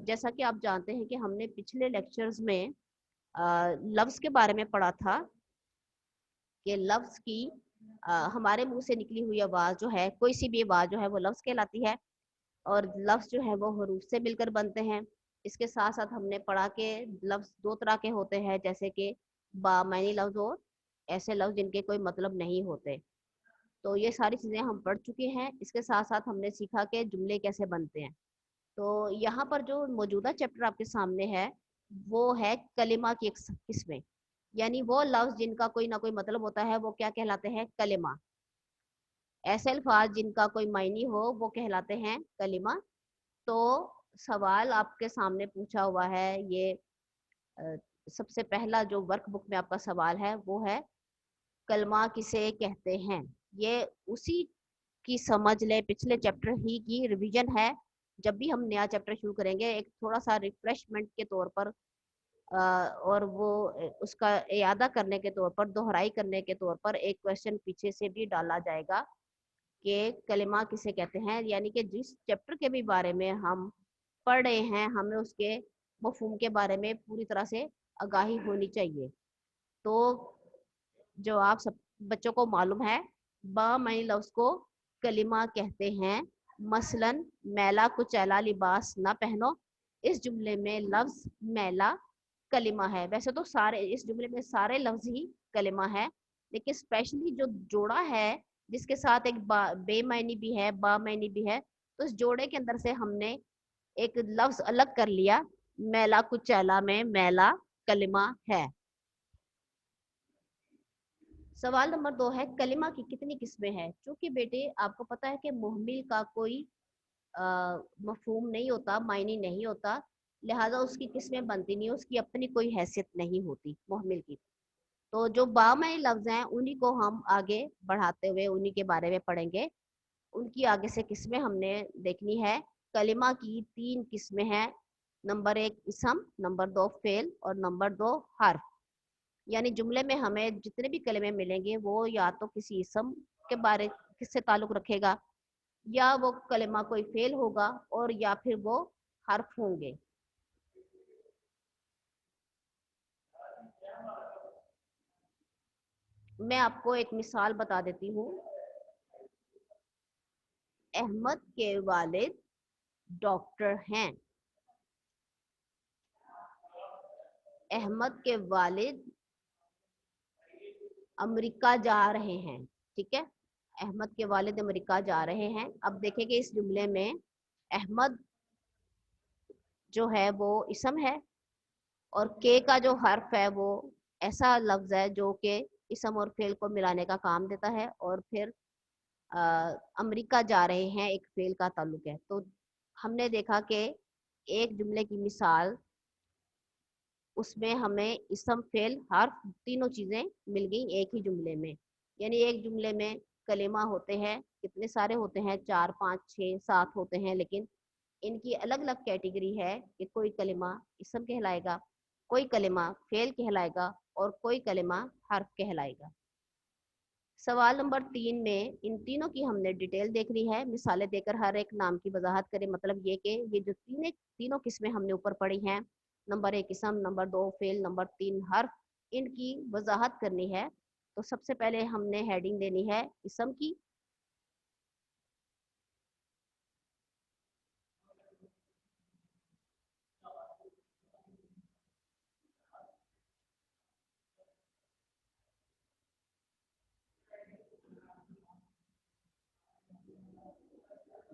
जैसा कि आप जानते हैं कि हमने पिछले लेक्चर्स में लफ्ज़ के बारे में पढ़ा था कि लफ्ज़ की हमारे मुंह से निकली हुई आवाज़ जो है, कोई सी भी आवाज़ जो है वो लफ्ज़ कहलाती है, और लफ्ज़ जो है वो हरूफ से मिलकर बनते हैं। इसके साथ साथ हमने पढ़ा कि लफ्ज़ दो तरह के होते हैं, जैसे कि बामानी लफ्ज़ और ऐसे लफ्ज़ जिनके कोई मतलब नहीं होते। तो ये सारी चीज़ें हम पढ़ चुके हैं। इसके साथ साथ हमने सीखा कि जुमले कैसे बनते हैं। तो यहाँ पर जो मौजूदा चैप्टर आपके सामने है वो है कलिमा की किस्में, यानी वो लफ्ज़ जिनका कोई ना कोई मतलब होता है वो क्या कहलाते हैं? कलिमा। ऐसे अल्फाज जिनका कोई मायनी हो वो कहलाते हैं कलिमा। तो सवाल आपके सामने पूछा हुआ है ये, अ, सबसे पहला जो वर्क बुक में आपका सवाल है वो है कलमा किसे कहते हैं। ये उसी की समझ ले, पिछले चैप्टर ही की रिवीजन है। जब भी हम नया चैप्टर शुरू करेंगे एक थोड़ा सा रिफ्रेशमेंट के तौर पर और वो उसका इयादा करने के तौर पर, दोहराई करने के तौर पर एक क्वेश्चन पीछे से भी डाला जाएगा कि कलिमा किसे कहते हैं, यानी कि जिस चैप्टर के भी बारे में हम पढ़ रहे हैं हमें उसके मफहूम के बारे में पूरी तरह से आगाही होनी चाहिए। तो जो आप सब बच्चों को मालूम है, बामानी लफ्ज़ को कलिमा कहते हैं। मसलन मैला कुचैला लिबास ना पहनो, इस जुमले में लफ्ज़ मैला कलिमा है। वैसे तो सारे इस जुमले में सारे लफ्ज़ ही कलिमा है, लेकिन स्पेशली जो जोड़ा है जिसके साथ एक बेमायनी भी है, बामायनी भी है, तो इस जोड़े के अंदर से हमने एक लफ्ज़ अलग कर लिया। मैला कुचैला में मैला कलिमा है। सवाल नंबर 2 है कलिमा की कितनी किस्में हैं। चूंकि बेटे आपको पता है कि मुहम्मिल का कोई मफहूम नहीं होता, मायने नहीं होता, लिहाजा उसकी किस्में बनती नहीं, उसकी अपनी कोई हैसियत नहीं होती मुहम्मिल की। तो जो बामानी लफ्ज़ हैं उन्हीं को हम आगे बढ़ाते हुए उन्हीं के बारे में पढ़ेंगे। उनकी आगे से किस्में हमने देखनी है। कलिमा की 3 किस्में हैं। नंबर 1 इसम, नंबर 2 फेल और नंबर 2 हर्फ। यानी जुमले में हमें जितने भी कलिमे मिलेंगे वो या तो किसी इसम के बारे किससे ताल्लुक रखेगा, या वो कलिमा कोई फेल होगा, और या फिर वो हर्फ होंगे। मैं आपको एक मिसाल बता देती हूँ। अहमद के वालिद डॉक्टर हैं। अहमद के वालिद अमेरिका जा रहे हैं। ठीक है, अहमद के वालिद अमेरिका जा रहे हैं। अब देखेंगे इस जुमले में अहमद जो है वो इसम है, और के का जो हर्फ है वो ऐसा लफ्ज है जो कि इसम और फेल को मिलाने का काम देता है, और फिर अमेरिका जा रहे हैं एक फेल का ताल्लुक है। तो हमने देखा कि एक जुमले की मिसाल, उसमें हमें इसम फेल हर्फ तीनों चीजें मिल गई एक ही जुमले में। यानी एक जुमले में कलिमा होते हैं, कितने सारे होते हैं? 4 5 6 7 होते हैं, लेकिन इनकी अलग अलग कैटेगरी है कि कोई कलिमा इसम कहलाएगा, कोई कलिमा फेल कहलाएगा, और कोई कलिमा हर्फ कहलाएगा। सवाल नंबर 3 में इन तीनों की हमने डिटेल देखनी है, मिसालें देकर हर एक नाम की वजाहत करें। मतलब ये कि ये जो तीनों किस्में हमने ऊपर पढ़ी हैं, नंबर 1 इसम, नंबर 2 फेल, नंबर 3 हर्फ, इनकी वजाहत करनी है। तो सबसे पहले हमने हेडिंग देनी है इसम की।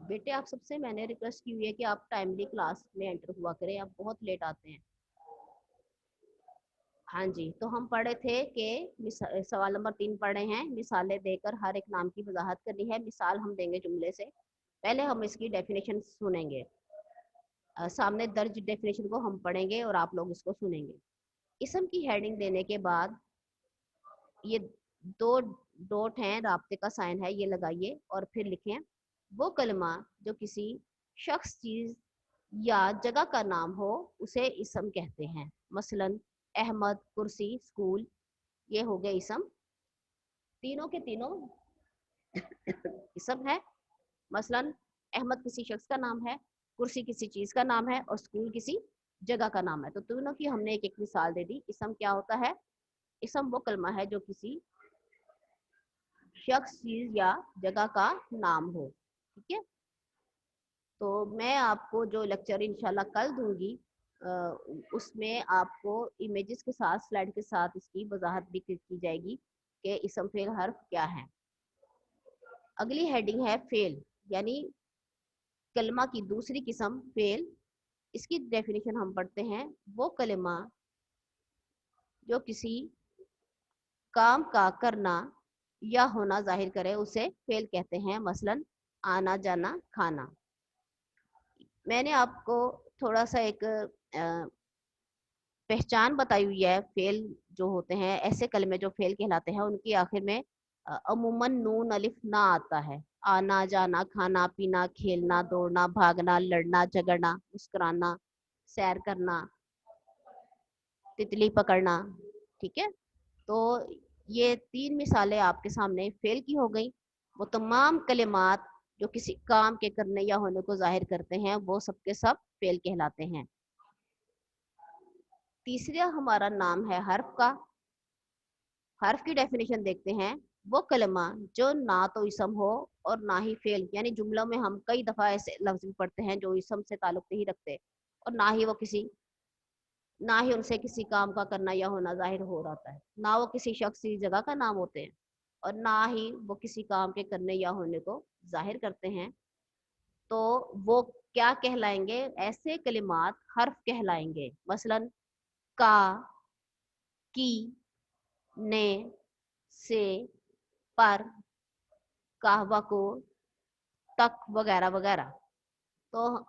बेटे आप सबसे मैंने रिक्वेस्ट की हुई है कि आप टाइमली क्लास में एंटर हुआ करें, आप बहुत लेट आते हैं। हाँ जी, तो हम पढ़े थे कि सवाल नंबर 3 पढ़ रहे हैं, मिसालें देकर हर एक नाम की वजाहत करनी है। मिसाल हम देंगे जुमले से, पहले हम इसकी डेफिनेशन सुनेंगे। सामने दर्ज डेफिनेशन को हम पढ़ेंगे और आप लोग इसको सुनेंगे। इसम की हेडिंग देने के बाद ये दो डॉट हैं, राब्ते का साइन है, ये लगाइए और फिर लिखें वो कलमा जो किसी शख्स, चीज या जगह का नाम हो उसे इसम कहते हैं। मसलन अहमद, कुर्सी, स्कूल, ये हो गए इसम। तीनों के तीनों इसम है। मसलन अहमद किसी शख्स का नाम है, कुर्सी किसी चीज का नाम है और स्कूल किसी जगह का नाम है। तो दोनों की हमने एक एक मिसाल दे दी। इसम क्या होता है? इसम वो कलमा है जो किसी शख्स, चीज या जगह का नाम हो। ठीक है, तो मैं आपको जो लेक्चर इंशाल्लाह कल दूंगी उसमें आपको इमेजेस के साथ, स्लाइड के साथ इसकी वजाहत भी की जाएगी कि इसम फेल हर्फ क्या है। अगली हेडिंग है फेल, यानी कलमा की दूसरी किस्म फेल। इसकी डेफिनेशन हम पढ़ते हैं। वो कलमा जो किसी काम का करना या होना जाहिर करे उसे फेल कहते हैं। मसलन आना जाना खाना। मैंने आपको थोड़ा सा एक पहचान बताई हुई है। फेल जो होते हैं, ऐसे कलमे जो फेल कहलाते हैं, उनकी आखिर में अमूमन नून अलिफ ना आता है। आना जाना, खाना पीना, खेलना, दौड़ना, भागना, लड़ना, झगड़ना, मुस्कुराना, सैर करना, तितली पकड़ना। ठीक है, तो ये 3 मिसालें आपके सामने फेल की हो गई। वो तमाम कलिमात जो किसी काम के करने या होने को जाहिर करते हैं, वो सबके सब फेल कहलाते हैं। तीसरा हमारा नाम है हर्फ का। हर्फ की डेफिनेशन देखते हैं। वो कलमा जो ना तो इसम हो और ना ही फेल, यानी जुमलों में हम कई दफा ऐसे लफ्ज भी पढ़ते हैं जो इसम से ताल्लुक नहीं रखते और ना ही उनसे किसी काम का करना या होना जाहिर हो रहा है। ना वो किसी शख्स की जगह का नाम होते हैं और ना ही वो किसी काम के करने या होने को जाहिर करते हैं। तो वो क्या कहलाएंगे? ऐसे कलिमात हर्फ कहलाएंगे। मसलन का, की, ने, से, पर, कहवा को, तक वगैरह वगैरह। तो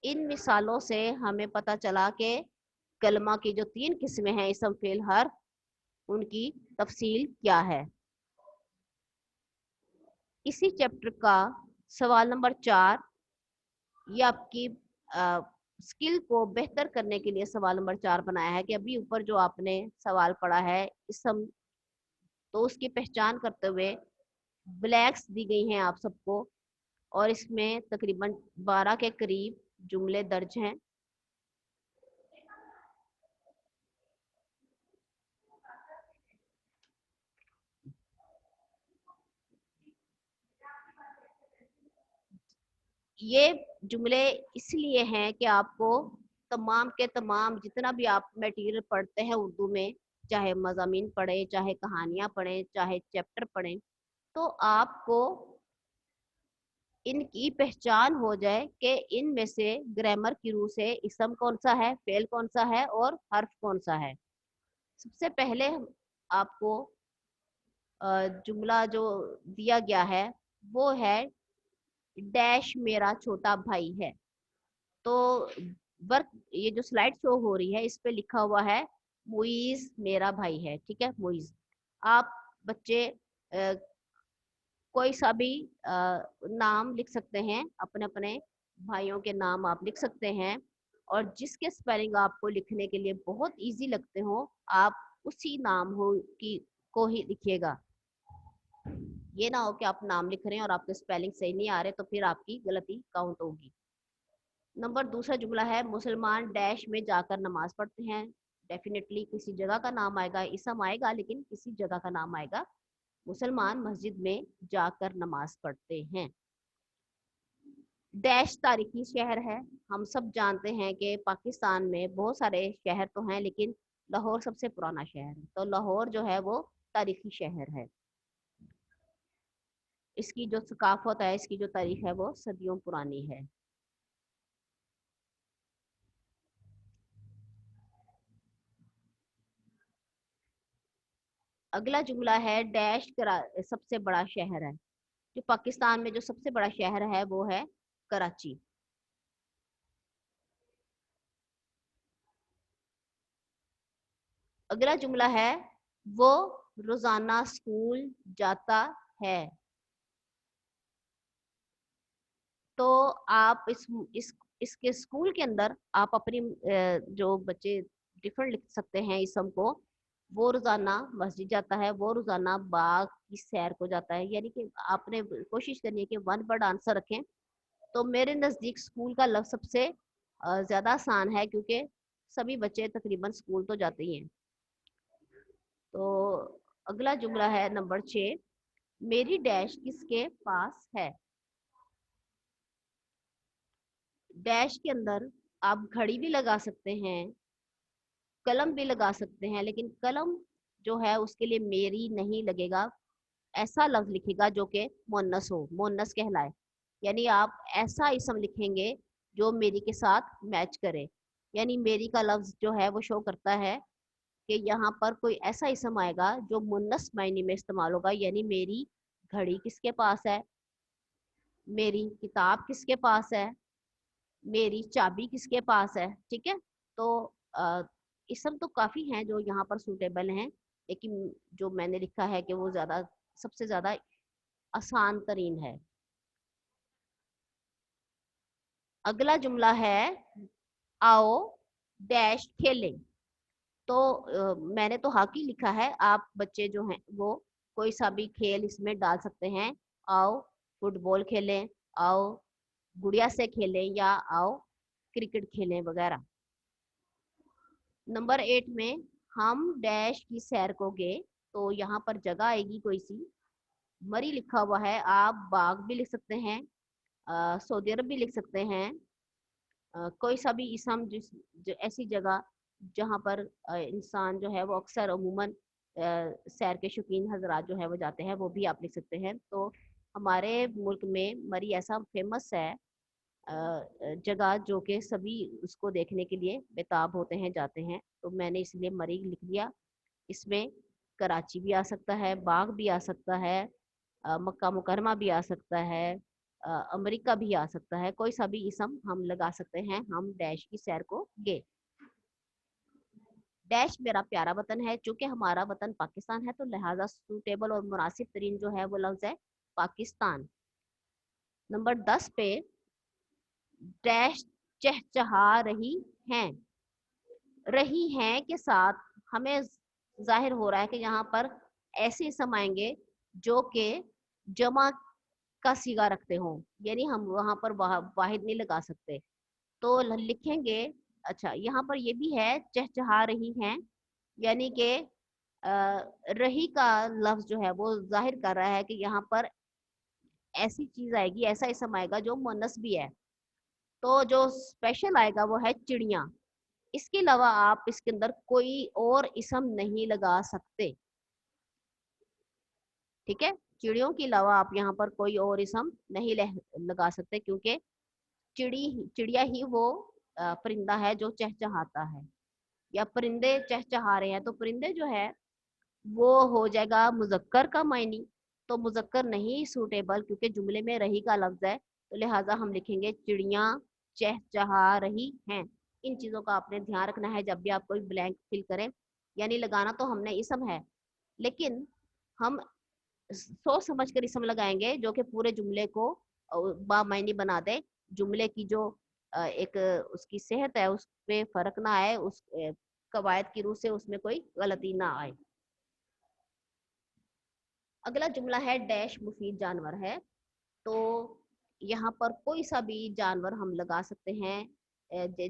इन मिसालों से हमें पता चला कि कलमा की जो 3 किस्में हैं इसम फेल हर्फ, उनकी तफसील क्या है। इसी चैप्टर का सवाल नंबर 4, ये आपकी स्किल को बेहतर करने के लिए सवाल नंबर 4 बनाया है कि अभी ऊपर जो आपने सवाल पढ़ा है इसम, तो उसकी पहचान करते हुए ब्लैक्स दी गई हैं आप सबको और इसमें तकरीबन 12 के करीब जुमले दर्ज हैं। ये जुमले इसलिए हैं कि आपको तमाम के तमाम जितना भी आप मटेरियल पढ़ते हैं उर्दू में, चाहे मज़ामीन पढ़ें, चाहे कहानियाँ पढ़ें, चाहे चैप्टर पढ़ें, तो आपको इनकी पहचान हो जाए कि इनमें से ग्रामर की रूह से इसम कौन सा है, फेल कौन सा है और हर्फ कौन सा है। सबसे पहले आपको जुमला जो दिया गया है वो है डैश मेरा छोटा भाई है। तो वर्क, ये जो स्लाइड शो हो रही है इस पे लिखा हुआ है मुइज मेरा भाई है। ठीक है, मुइज। आप बच्चे कोई सा भी नाम लिख सकते हैं, अपने अपने भाइयों के नाम आप लिख सकते हैं और जिसके स्पेलिंग आपको लिखने के लिए बहुत इजी लगते हो आप उसी नाम हो की को ही लिखिएगा। ये ना हो कि आप नाम लिख रहे हैं और आपके स्पेलिंग सही नहीं आ रहे, तो फिर आपकी गलती काउंट होगी। नंबर दूसरा जुमला है मुसलमान डैश में जाकर नमाज पढ़ते हैं। डेफिनेटली किसी जगह का नाम आएगा, इसम आएगा, लेकिन किसी जगह का नाम आएगा। मुसलमान मस्जिद में जाकर नमाज पढ़ते हैं। डैश तारीखी शहर है। हम सब जानते हैं कि पाकिस्तान में बहुत सारे शहर तो हैं, लेकिन लाहौर सबसे पुराना शहर है। तो लाहौर जो है वो तारीखी शहर है। इसकी जो सकाफत है, इसकी जो तारीख है वो सदियों पुरानी है। अगला जुमला है डैश सबसे बड़ा शहर है। जो पाकिस्तान में जो सबसे बड़ा शहर है वो है कराची। अगला जुमला है वो रोजाना स्कूल जाता है। तो आप इसके स्कूल के अंदर आप अपनी जो बच्चे डिफरेंट लिख सकते हैं इसम को। वो रोजाना मस्जिद जाता है, वो रोजाना बाग की सैर को जाता है। यानी कि आपने कोशिश करनी है कि वन वर्ड आंसर रखें। तो तो मेरे नज़दीक स्कूल का लफ्ज़ सबसे ज़्यादा आसान है, क्योंकि सभी बच्चे तकरीबन स्कूल तो जाते ही हैं। तो अगला जुमला है नंबर 6, मेरी डैश किसके पास है। डैश के अंदर आप घड़ी भी लगा सकते हैं, कलम भी लगा सकते हैं, लेकिन कलम जो है उसके लिए मेरी नहीं लगेगा। ऐसा लफ्ज लिखेगा जो कि मुअन्नस हो, मुअन्नस कहलाए। यानी आप ऐसा इसम लिखेंगे जो मेरी के साथ मैच करे। यानी मेरी का लफ्ज जो है वो शो करता है कि यहाँ पर कोई ऐसा इसम आएगा जो मुन्नस मायने में इस्तेमाल होगा। यानी मेरी घड़ी किसके पास है, मेरी किताब किसके पास है, मेरी चाबी किसके पास है। ठीक है, तो अ, इसम तो काफी हैं जो यहाँ पर सूटेबल हैं, लेकिन जो मैंने लिखा है कि वो ज्यादा, सबसे ज्यादा आसान तरीन है। अगला जुमला है, आओ डैश खेलें। तो मैंने तो हॉकी लिखा है, आप बच्चे जो हैं वो कोई सा भी खेल इसमें डाल सकते हैं। आओ फुटबॉल खेलें, आओ गुड़िया से खेलें, या आओ क्रिकेट खेलें वगैरह। नंबर 8 में, हम डैश की सैर को गए। तो यहाँ पर जगह आएगी कोई सी, मरी लिखा हुआ है, आप बाग भी लिख सकते हैं, सऊदी अरब भी लिख सकते हैं, कोई सा भी इसम जिस जो ऐसी जगह जहाँ पर इंसान जो है वो अक्सर अमूमन सैर के शौकीन हजरात जो है वो जाते हैं, वो भी आप लिख सकते हैं। तो हमारे मुल्क में मरी ऐसा फेमस है जगह जो कि सभी उसको देखने के लिए बेताब होते हैं, जाते हैं। तो मैंने इसलिए मरी लिख दिया। इसमें कराची भी आ सकता है, बाग भी आ सकता है, मक्का मुकरमा भी आ सकता है, अमेरिका भी आ सकता है। कोई सा भी इसम हम लगा सकते हैं, हम डैश की सैर को गए। डैश मेरा प्यारा वतन है। चूंकि हमारा वतन पाकिस्तान है, तो लिहाजा सूटेबल और मुनासिब तरीन जो है वो लफ्ज है पाकिस्तान। नंबर 10 पे, डैश चहचहा हैं, रही हैं के साथ हमें जाहिर हो रहा है कि यहाँ पर ऐसे इसम आएंगे जो कि जमा का सीगा रखते हों। यानी हम वहां पर वाहिद नहीं लगा सकते, तो लिखेंगे। अच्छा, यहाँ पर ये भी है, चहचहा रही हैं, यानी कि रही का लफ्ज जो है वो जाहिर कर रहा है कि यहाँ पर ऐसी चीज आएगी, ऐसा इसम आएगा जो मुअन्नस भी है। तो जो स्पेशल आएगा वो है चिड़िया। इसके अलावा आप इसके अंदर कोई और इसम नहीं लगा सकते। ठीक है, चिड़ियों के अलावा आप यहाँ पर कोई और इसम नहीं लगा सकते, क्योंकि चिड़िया ही वो परिंदा है जो चहचहाता है, या परिंदे चहचहा रहे हैं। तो परिंदे जो है वो हो जाएगा मुजक्कर का मायनी। तो मुजक्कर नहीं सूटेबल, क्योंकि जुमले में रही का लफ्ज है, तो लिहाजा हम लिखेंगे चिड़िया चहचहा रही हैं। इन चीजों का आपने ध्यान रखना है जब भी आप कोई ब्लैंक फिल करें। यानी लगाना तो हमने इसम है, लेकिन हम सोच समझ कर इसम लगाएंगे जो कि पूरे जुमले को बामायनी बना दे। जुमले की जो एक उसकी सेहत है उस पे फर्क ना आए, उस कवायद की रूह से उसमें कोई गलती ना आए। अगला जुमला है, डैश मुफीद जानवर है। तो यहाँ पर कोई सा भी जानवर हम लगा सकते हैं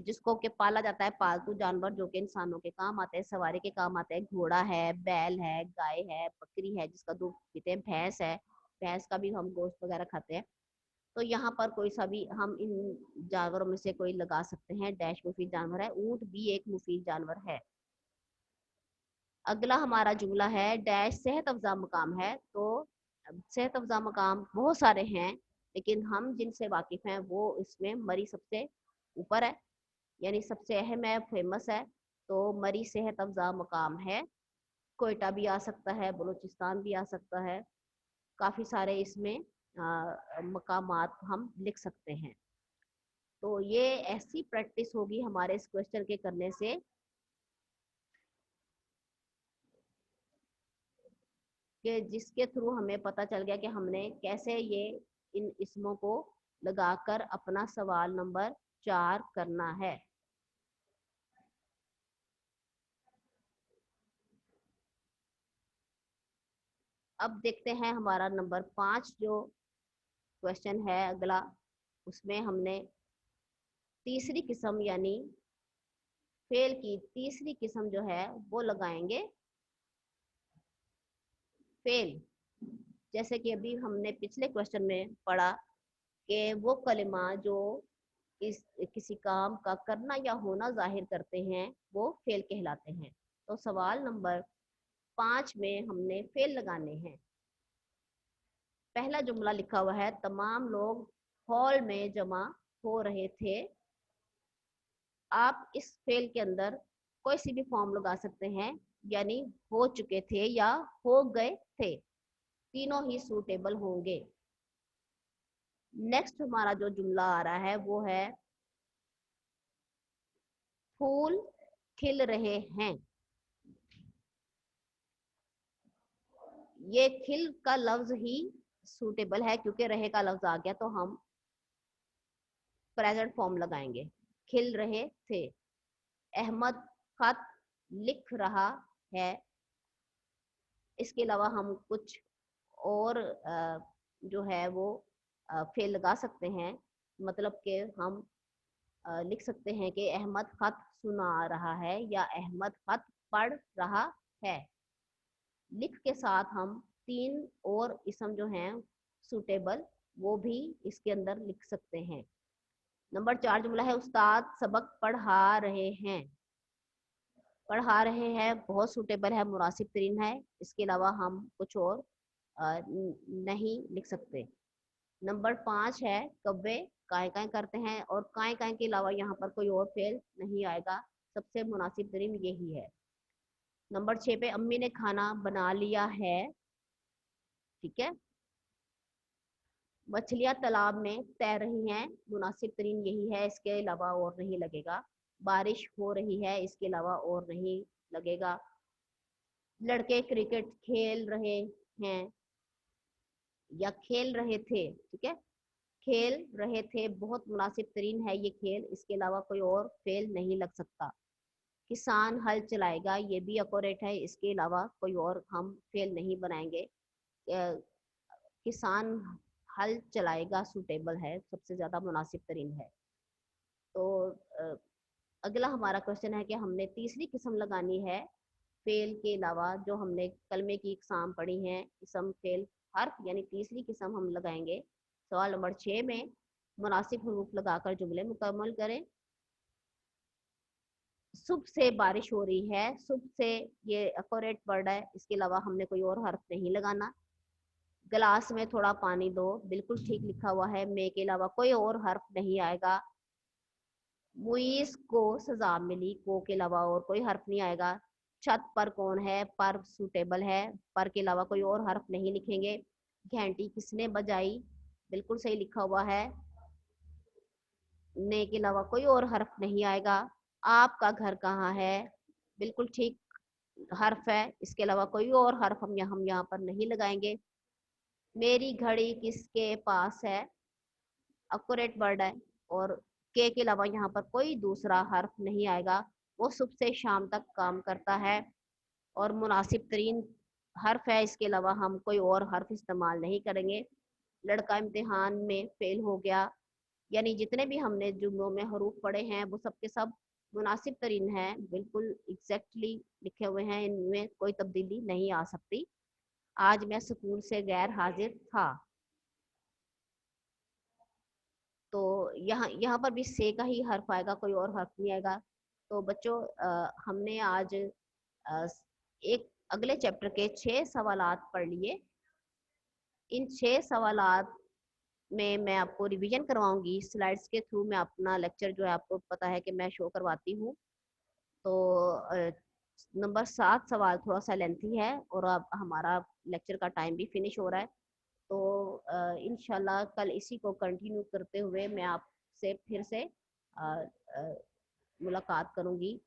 जिसको के पाला जाता है, पालतू जानवर जो कि इंसानों के काम आते हैं, सवारी के काम आते हैं। घोड़ा है, बैल है, गाय है, बकरी है जिसका दूध पीते हैं, भैंस है, भैंस का भी हम गोश्त वगैरह खाते हैं। तो यहाँ पर कोई सा भी हम इन जानवरों में से कोई लगा सकते हैं। डैश मुफीद जानवर है, ऊंट भी एक मुफीद जानवर है। अगला हमारा जुमला है, डैश सेहत अफजा मकाम है। तो सेहत अफजा मकाम बहुत सारे हैं, लेकिन हम जिनसे वाकिफ हैं वो इसमें मरी सबसे ऊपर है, यानी सबसे अहम है, फेमस है। तो मरी सेहत अफजा मकाम है। कोयटा भी आ सकता है, बलूचिस्तान भी आ सकता है, काफ़ी सारे इसमें मकामात हम लिख सकते हैं। तो ये ऐसी प्रैक्टिस होगी हमारे इस क्वेश्चन के करने से कि जिसके थ्रू हमें पता चल गया कि हमने कैसे ये इन इसमों को लगाकर अपना सवाल नंबर 4 करना है। अब देखते हैं हमारा नंबर 5 जो क्वेश्चन है अगला, उसमें हमने तीसरी किस्म यानी फेल की तीसरी किस्म जो है वो लगाएंगे फेल। जैसे कि अभी हमने पिछले क्वेश्चन में पढ़ा कि वो कलिमा जो इस किसी काम का करना या होना जाहिर करते हैं वो फेल कहलाते हैं। तो सवाल नंबर 5 में हमने फेल लगाने हैं। पहला जुमला लिखा हुआ है, तमाम लोग हॉल में जमा हो रहे थे। आप इस फेल के अंदर कोई सी भी फॉर्म लगा सकते हैं, यानी हो चुके थे या हो गए थे, तीनों ही सूटेबल होंगे। नेक्स्ट हमारा जो जुमला आ रहा है वो है फूल खिल रहे हैं। ये खिल का लफ्ज ही सूटेबल है क्योंकि रहे का लफ्ज आ गया तो हम प्रेजेंट फॉर्म लगाएंगे। खिल रहे थे। अहमद खत लिख रहा है। इसके अलावा हम कुछ और जो है वो फेल लगा सकते हैं। मतलब कि हम लिख सकते हैं कि अहमद खत सुना रहा है या अहमद खत पढ़ रहा है। लिख के साथ हम 3 और इसम जो हैं सूटेबल वो भी इसके अंदर लिख सकते हैं। नंबर 4 जुमला है, उस्ताद सबक पढ़ा रहे हैं। पढ़ा रहे हैं बहुत सूटेबल है, मुनासिब तरीन है। इसके अलावा हम कुछ और नहीं लिख सकते। नंबर 5 है, कव्वे काए काए करते हैं, और काए काए के अलावा यहाँ पर कोई और फेल नहीं आएगा, सबसे मुनासिब तरीन यही है। नंबर 6 पे अम्मी ने खाना बना लिया है। ठीक है। मछलियां तालाब में तैर रही हैं, मुनासिब तरीन यही है, इसके अलावा और नहीं लगेगा। बारिश हो रही है, इसके अलावा और नहीं लगेगा। लड़के क्रिकेट खेल रहे हैं या खेल रहे थे। ठीक है। खेल रहे थे बहुत मुनासिब तरीन है ये खेल, इसके अलावा कोई और फेल नहीं लग सकता। किसान हल चलाएगा, ये भी अकोरेट है, इसके अलावा कोई और हम फेल नहीं बनाएंगे। किसान हल चलाएगा सूटेबल है, सबसे ज़्यादा मुनासिब तरीन है। तो अगला हमारा क्वेश्चन है कि हमने तीसरी किस्म लगानी है फेल के अलावा। जो हमने कलमे की इकसाम पढ़ी हैं, इसम फेल हर्फ यानी तीसरी किस्म हम लगाएंगे। सवाल नंबर 6 में मुनासिब हरूफ लगाकर जुमले मुकम्मल करें। सुबह से बारिश हो रही है, सुबह से ये एक्यूरेट वर्ड है, इसके अलावा हमने कोई और हर्फ नहीं लगाना। गिलास में थोड़ा पानी दो, बिल्कुल ठीक लिखा हुआ है, मे के अलावा कोई और हर्फ नहीं आएगा। मुइस को सजा मिली, को के अलावा और कोई हर्फ नहीं आएगा। छत पर कौन है, पर सूटेबल है, पर के अलावा कोई और हर्फ नहीं लिखेंगे। घंटी किसने बजाई, बिल्कुल सही लिखा हुआ है, ने के अलावा कोई और हर्फ नहीं आएगा। आपका घर कहाँ है, बिल्कुल ठीक हर्फ है, इसके अलावा कोई और हर्फ हम यहाँ पर नहीं लगाएंगे। मेरी घड़ी किसके पास है, एक्यूरेट वर्ड है, और के अलावा यहाँ पर कोई दूसरा हर्फ नहीं आएगा। वो सुबह से शाम तक काम करता है और मुनासिब तरीन हर्फ है, इसके अलावा हम कोई और हर्फ इस्तेमाल नहीं करेंगे। लड़का इम्तिहान में फेल हो गया, यानी जितने भी हमने जुमलों में हरूफ पढ़े हैं वो सब के सब मुनासिब तरीन है, बिल्कुल एग्जैक्टली लिखे हुए हैं, इनमें कोई तब्दीली नहीं आ सकती। आज मैं स्कूल से गैर हाजिर था। तो यहाँ यहाँ पर भी से का ही हर्फ आएगा, कोई और हर्फ नहीं आएगा। तो बच्चों हमने आज एक अगले चैप्टर के 6 सवालात पढ़ लिए। इन 6 सवालात में मैं आपको रिवीजन करवाऊंगी स्लाइड्स के थ्रू। मैं अपना लेक्चर जो है आपको पता है कि मैं शो करवाती हूँ। तो नंबर 7 सवाल थोड़ा सा लेंथी है और अब हमारा लेक्चर का टाइम भी फिनिश हो रहा है। तो इंशाल्लाह कल इसी को कंटिन्यू करते हुए मैं आपसे फिर से मुलाकात करूँगी।